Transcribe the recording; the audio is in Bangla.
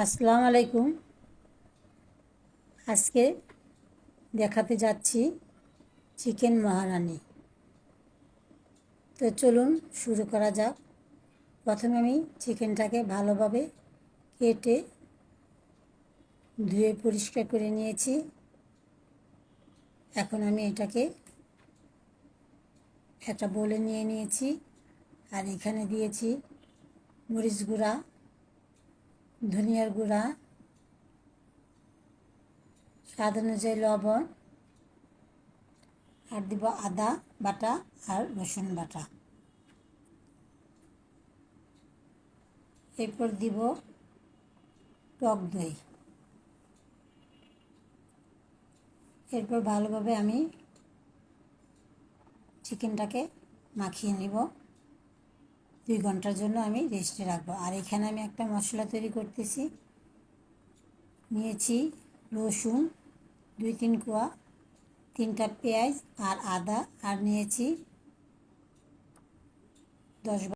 আসসালামু আলাইকুম। আজকে দেখাতে যাচ্ছি চিকেন মহারানি। তো চলুন শুরু করা যাক। প্রথমে আমি চিকেনটাকে ভালোভাবে কেটে ধুয়ে পরিষ্কার করে নিয়েছি। এখন আমি এটাকে একটা বোলে নিয়ে নিয়েছি, আর এখানে দিয়েছি মরিচ গুঁড়া, ধনিয়ার গুঁড়া, স্বাদ অনুযায়ী লবণ, আর দিব আদা বাটা আর রসুন বাটা। এরপর দিব টক দই। এরপর ভালোভাবে আমি চিকেনটাকে মাখিয়ে নিব। 2 ঘন্টার জন্য আমি রেস্টে রাখবো। আর এখানে আমি একটা মশলা তৈরি করতেছি। নিয়েছি রসুন 2-3 কোয়া, 3টা পেঁয়াজ আর আদা, আর নিয়েছি 10